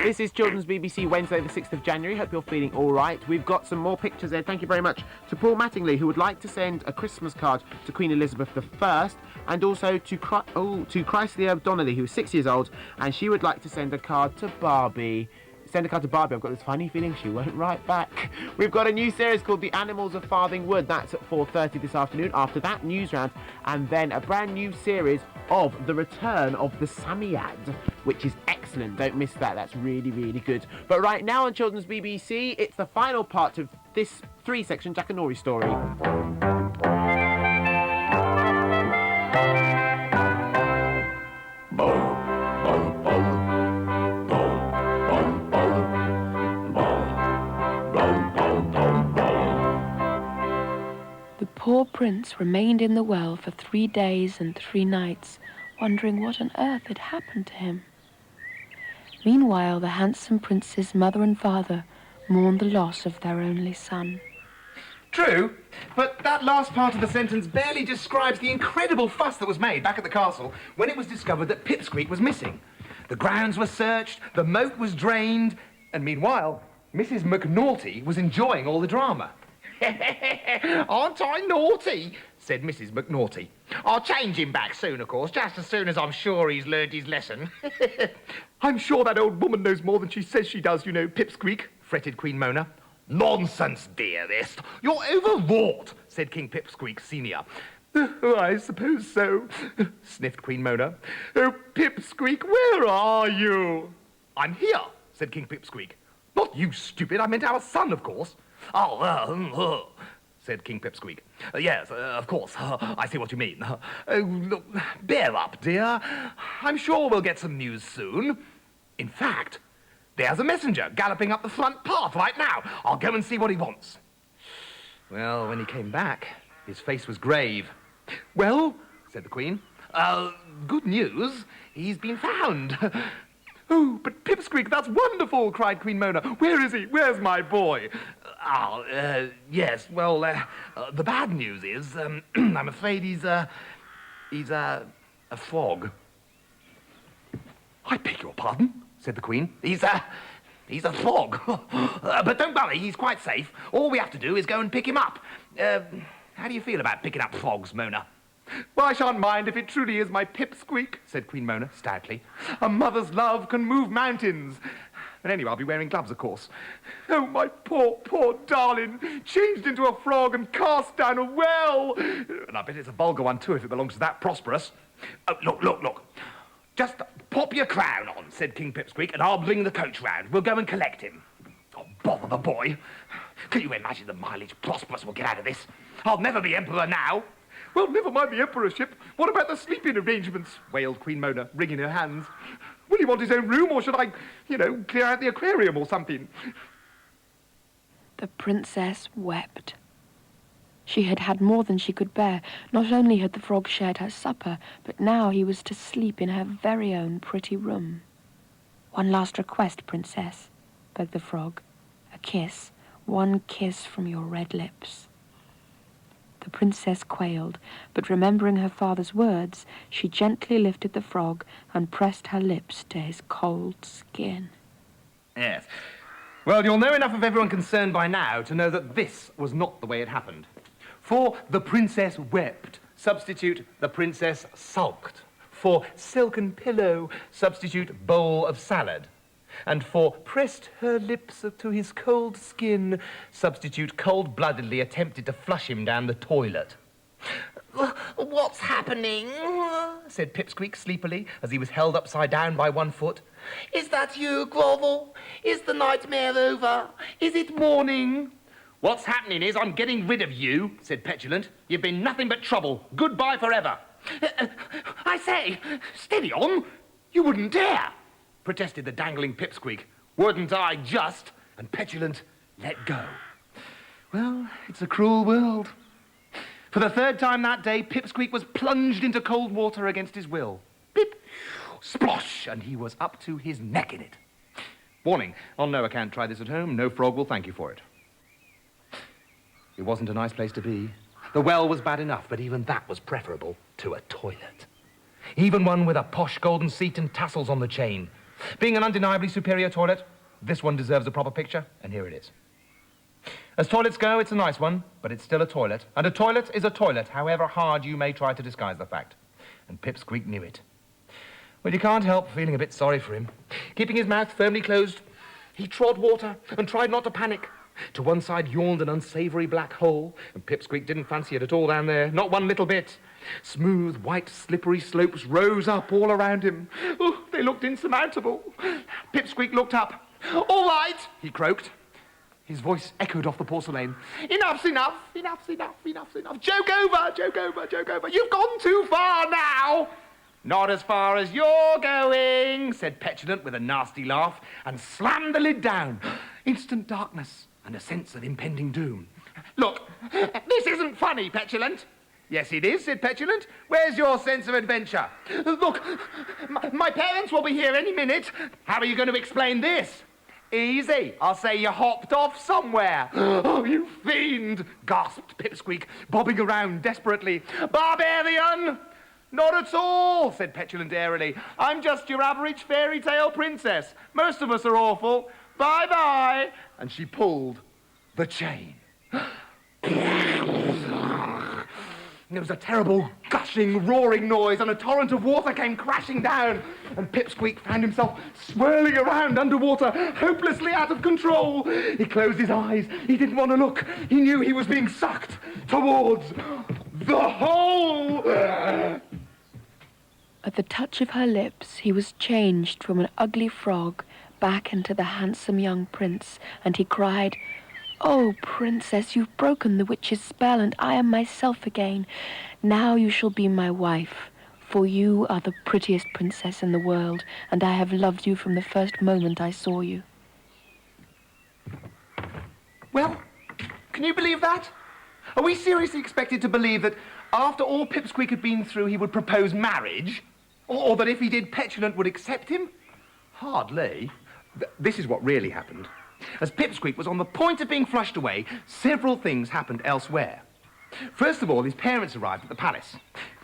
This is Children's BBC Wednesday the 6th of January. Hope you're feeling all right. We've got some more pictures there. Thank you very much to Paul Mattingly, who would like to send a Christmas card to Queen Elizabeth I, and also to Chrysler Donnelly, who is 6 years old, and she would like to send a card to Barbie. Send a card to Barbie. I've got this funny feeling she won't write back. We've got a new series called The Animals of Farthing Wood. That's at 4:30 this afternoon. After that, news round, and then a brand new series of The Return of the Samiyad, which is excellent. Don't miss that. That's really, really good. But right now on Children's BBC, it's the final part of this 3-section Jackanory story. The poor prince remained in the well for 3 days and 3 nights, wondering what on earth had happened to him. Meanwhile, the handsome prince's mother and father mourned the loss of their only son. True, but that last part of the sentence barely describes the incredible fuss that was made back at the castle when it was discovered that Pipsqueak was missing. The grounds were searched, the moat was drained, and meanwhile, Mrs. McNaughty was enjoying all the drama. "Aren't I naughty?" said Mrs. McNaughty. "I'll change him back soon, of course, just as soon as I'm sure he's learned his lesson." "I'm sure that old woman knows more than she says she does, you know, Pipsqueak," fretted Queen Mona. "Nonsense, dearest. You're overwrought," said King Pipsqueak Senior. "I suppose so," sniffed Queen Mona. "Oh, Pipsqueak, where are you?" "I'm here," said King Pipsqueak. "Not you, stupid. I meant our son, of course." "Oh, said King Pipsqueak. "Yes, of course. I see what you mean. Look, bear up, dear. I'm sure we'll get some news soon. In fact, there's a messenger galloping up the front path right now. I'll go and see what he wants." Well, when he came back, his face was grave. "Well," said the Queen, "good news. He's been found." "Oh, but Pipsqueak, that's wonderful," cried Queen Mona. "Where is he? Where's my boy?" Yes, well, the bad news is, I'm afraid he's a frog." "I beg your pardon?" said the Queen. He's a frog. But don't worry, he's quite safe. All we have to do is go and pick him up. How do you feel about picking up frogs, Mona?" "Well, I shan't mind if it truly is my Pipsqueak," said Queen Mona stoutly. "A mother's love can move mountains. And anyway, I'll be wearing gloves, of course. Oh, my poor, poor darling, changed into a frog and cast down a well. And I bet it's a vulgar one, too, if it belongs to that prosperous." "Oh, look. Just pop your crown on," said King Pipsqueak, "and I'll bring the coach round. We'll go and collect him." "Oh, bother the boy. Can you imagine the mileage Prosperous will get out of this? I'll never be emperor now." "Well, never mind the emperorship. What about the sleeping arrangements?" wailed Queen Mona, wringing her hands. "Will he want his own room, or should I, clear out the aquarium or something?" The princess wept. She had had more than she could bear. Not only had the frog shared her supper, but now he was to sleep in her very own pretty room. "One last request, Princess," begged the frog. "A kiss, one kiss from your red lips." The princess quailed, but remembering her father's words, she gently lifted the frog and pressed her lips to his cold skin. Yes. Well, you'll know enough of everyone concerned by now to know that this was not the way it happened. For the princess wept, substitute the princess sulked. For silken pillow, substitute bowl of salad. And for pressed her lips to his cold skin, substitute cold-bloodedly attempted to flush him down the toilet. "What's happening?" said Pipsqueak sleepily, as he was held upside down by one foot. "Is that you, Grovel? Is the nightmare over? Is it morning?" "What's happening is I'm getting rid of you," said Petulant. "You've been nothing but trouble. Goodbye forever." "I say, steady on. You wouldn't dare," protested the dangling Pipsqueak. "Wouldn't I just?" And Petulant let go. Well, it's a cruel world. For the third time that day, Pipsqueak was plunged into cold water against his will. Pip, splosh, and he was up to his neck in it. Warning, on no account try this at home. No frog will thank you for it. It wasn't a nice place to be. The well was bad enough, but even that was preferable to a toilet. Even one with a posh golden seat and tassels on the chain. Being an undeniably superior toilet, this one deserves a proper picture, and here it is. As toilets go, it's a nice one, but it's still a toilet. And a toilet is a toilet, however hard you may try to disguise the fact. And Pipsqueak knew it. Well, you can't help feeling a bit sorry for him. Keeping his mouth firmly closed, he trod water and tried not to panic. To one side yawned an unsavoury black hole, and Pipsqueak didn't fancy it at all down there, not one little bit. Smooth, white, slippery slopes rose up all around him. Oh, they looked insurmountable. Pipsqueak looked up. "All right," he croaked. His voice echoed off the porcelain. "Enough's enough, enough's enough, enough's enough. Joke over, joke over, joke over. You've gone too far now." "Not as far as you're going," said Petulant with a nasty laugh, and slammed the lid down. Instant darkness and a sense of impending doom. "Look, this isn't funny, Petulant." "Yes, it is," said Petulant. "Where's your sense of adventure?" "Look, my parents will be here any minute." "How are you going to explain this?" "Easy. I'll say you hopped off somewhere." "Oh, you fiend!" gasped Pipsqueak, bobbing around desperately. "Barbarian!" "Not at all," said Petulant airily. "I'm just your average fairy tale princess. Most of us are awful. Bye-bye." And she pulled the chain. There was a terrible, gushing, roaring noise, and a torrent of water came crashing down, and Pipsqueak found himself swirling around underwater, hopelessly out of control. He closed his eyes. He didn't want to look. He knew he was being sucked towards the hole. At the touch of her lips, he was changed from an ugly frog back into the handsome young prince, and he cried, "Oh, princess, you've broken the witch's spell, and I am myself again. Now you shall be my wife, for you are the prettiest princess in the world, and I have loved you from the first moment I saw you." Well, can you believe that? Are we seriously expected to believe that after all Pipsqueak had been through, he would propose marriage? Or that if he did, Petulant would accept him? Hardly. This is what really happened. As Pipsqueak was on the point of being flushed away, several things happened elsewhere. First of all, his parents arrived at the palace.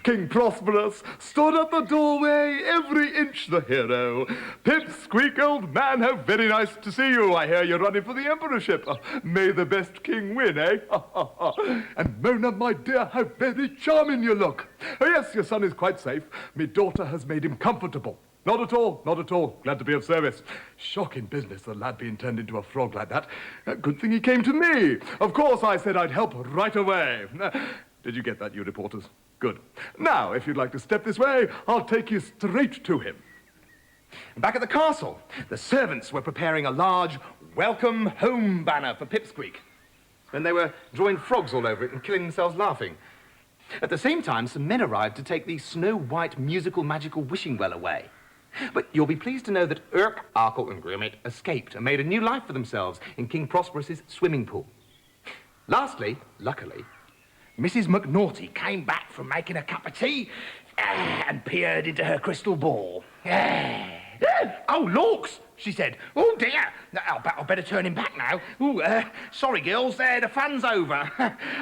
King Prosperous stood at the doorway, every inch the hero. "Pipsqueak, old man, how very nice to see you. I hear you're running for the emperorship. May the best king win, eh? And Mona, my dear, how very charming you look. Oh, yes, your son is quite safe. Me daughter has made him comfortable. Not at all, not at all. Glad to be of service. Shocking business, the lad being turned into a frog like that. Good thing he came to me. Of course, I said I'd help right away. Did you get that, you reporters? Good. Now, if you'd like to step this way, I'll take you straight to him." Back at the castle, the servants were preparing a large welcome home banner for Pipsqueak. And they were drawing frogs all over it and killing themselves laughing. At the same time, some men arrived to take the snow-white musical magical wishing well away. But you'll be pleased to know that Urk, Arkle and Grimmett escaped and made a new life for themselves in King Prosperous's swimming pool. Lastly, luckily, Mrs. McNaughty came back from making a cup of tea and peered into her crystal ball. "Oh, lorks," she said. "Oh, dear. I'll better turn him back now. Sorry, girls, the fun's over.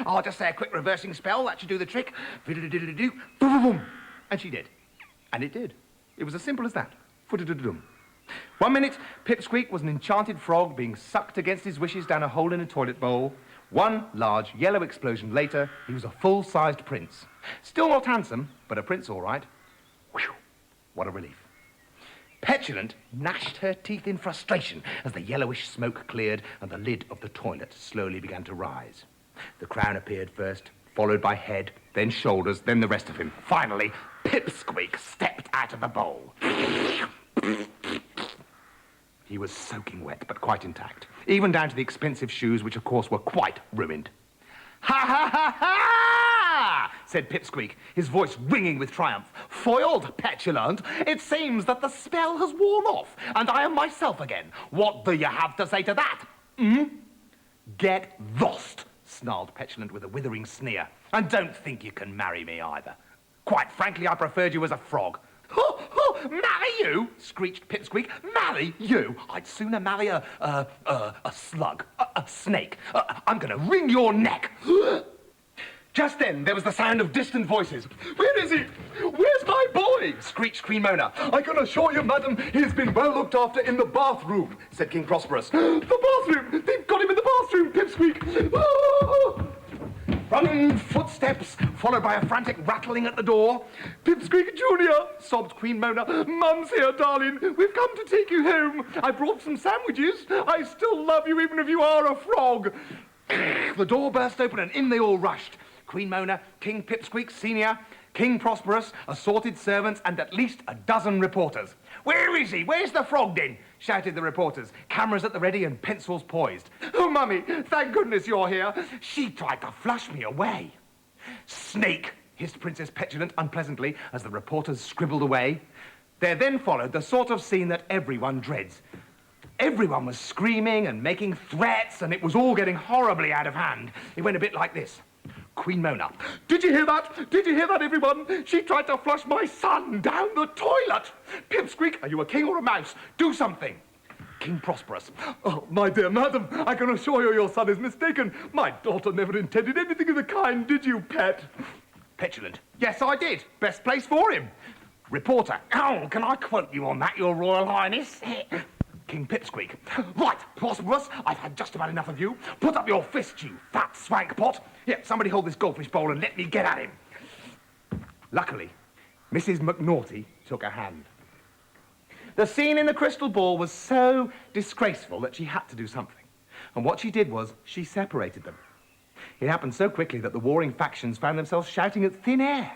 I'll just say a quick reversing spell. That should do the trick. Fiddle-diddle-doo, boom. And she did. And it did. It was as simple as that. Fiddle-diddle-dum. 1 minute, Pipsqueak was an enchanted frog being sucked against his wishes down a hole in a toilet bowl. 1 large yellow explosion later, he was a full-sized prince. Still not handsome, but a prince all right. Whew, what a relief. Petulant gnashed her teeth in frustration as the yellowish smoke cleared and the lid of the toilet slowly began to rise. The crown appeared first, followed by head, then shoulders, then the rest of him. Finally, Pipsqueak stepped out of the bowl. He was soaking wet, but quite intact, even down to the expensive shoes, which, of course, were quite ruined. "Ha, ha, ha, ha!" said Pipsqueak, his voice ringing with triumph. "Foiled, Petulant. It seems that the spell has worn off, and I am myself again. What do you have to say to that? "Get lost," snarled Petulant with a withering sneer. "And don't think you can marry me either. Quite frankly, I preferred you as a frog." "Marry you?" screeched Pipsqueak. "Marry you? I'd sooner marry a slug, a snake. I'm going to wring your neck." Just then, there was the sound of distant voices. "Where is he? Where's my boy?" screeched Queen Mona. "I can assure you, madam, he has been well looked after in the bathroom," said King Prosperous. "The bathroom! They've got him in the bathroom, Pipsqueak!" "Ah!" Running footsteps, followed by a frantic rattling at the door. "Pipsqueak Junior," sobbed Queen Mona. "Mum's here, darling. We've come to take you home. I brought some sandwiches. I still love you even if you are a frog." The door burst open and in they all rushed. Queen Mona, King Pipsqueak Senior, King Prosperous, assorted servants, and at least a dozen reporters. "Where is he? Where's the frog, then?" shouted the reporters, cameras at the ready and pencils poised. "Oh, Mummy, thank goodness you're here. She tried to flush me away." "Snake," hissed Princess Petulant unpleasantly as the reporters scribbled away. There then followed the sort of scene that everyone dreads. Everyone was screaming and making threats, and it was all getting horribly out of hand. It went a bit like this. Queen Mona. "Did you hear that? Did you hear that, everyone? She tried to flush my son down the toilet. Pipsqueak, are you a king or a mouse? Do something." King Prosperous. "Oh, my dear madam, I can assure you your son is mistaken. My daughter never intended anything of the kind, did you, pet?" Petulant. "Yes, I did. Best place for him." Reporter. "Oh, can I quote you on that, your Royal Highness?" King Pipsqueak. "Right, Prosperous, I've had just about enough of you. Put up your fist, you fat swank pot. Here, somebody hold this goldfish bowl and let me get at him." Luckily, Mrs. McNaughty took a hand. The scene in the crystal ball was so disgraceful that she had to do something. And what she did was she separated them. It happened so quickly that the warring factions found themselves shouting at thin air.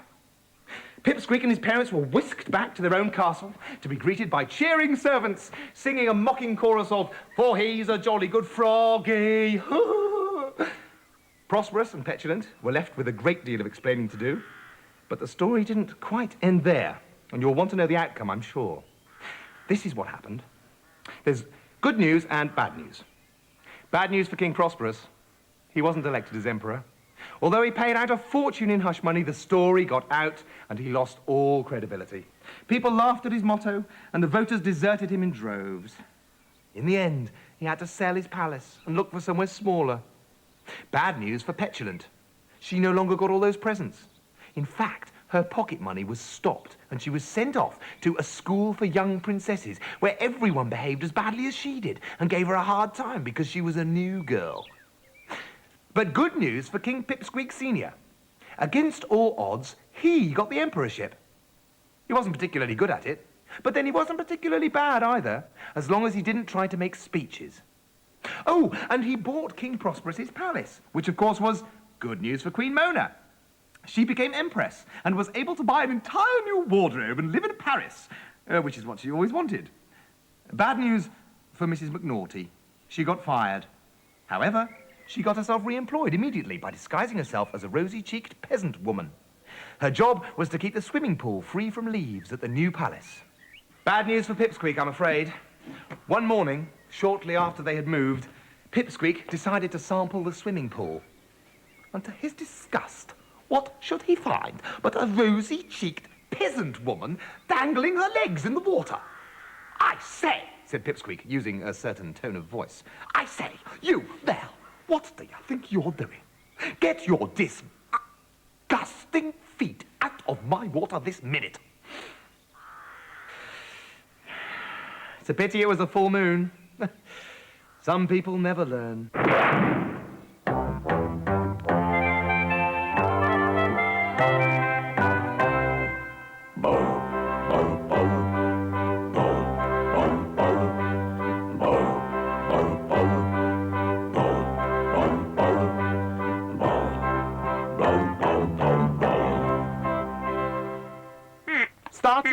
Pipsqueak and his parents were whisked back to their own castle to be greeted by cheering servants singing a mocking chorus of "For he's a jolly good froggy." Prosperous and Petulant were left with a great deal of explaining to do, but the story didn't quite end there, and you'll want to know the outcome, I'm sure. This is what happened. There's good news and bad news. Bad news for King Prosperous. He wasn't elected as emperor. Although he paid out a fortune in hush money, the story got out and he lost all credibility. People laughed at his motto and the voters deserted him in droves. In the end, he had to sell his palace and look for somewhere smaller. Bad news for Petulant. She no longer got all those presents. In fact, her pocket money was stopped and she was sent off to a school for young princesses where everyone behaved as badly as she did and gave her a hard time because she was a new girl. But good news for King Pipsqueak Senior. Against all odds, he got the emperorship. He wasn't particularly good at it, but then he wasn't particularly bad either, as long as he didn't try to make speeches. Oh, and he bought King Prosperous's palace, which of course was good news for Queen Mona. She became empress and was able to buy an entire new wardrobe and live in Paris, which is what she always wanted. Bad news for Mrs. McNaughty. She got fired. However, she got herself re-employed immediately by disguising herself as a rosy-cheeked peasant woman. Her job was to keep the swimming pool free from leaves at the new palace. Bad news for Pipsqueak, I'm afraid. One morning, shortly after they had moved, Pipsqueak decided to sample the swimming pool. And to his disgust, what should he find but a rosy-cheeked peasant woman dangling her legs in the water? "I say," said Pipsqueak, using a certain tone of voice. "I say, you there, what do you think you're doing? Get your disgusting feet out of my water this minute." It's a pity it was a full moon. Some people never learn. Starting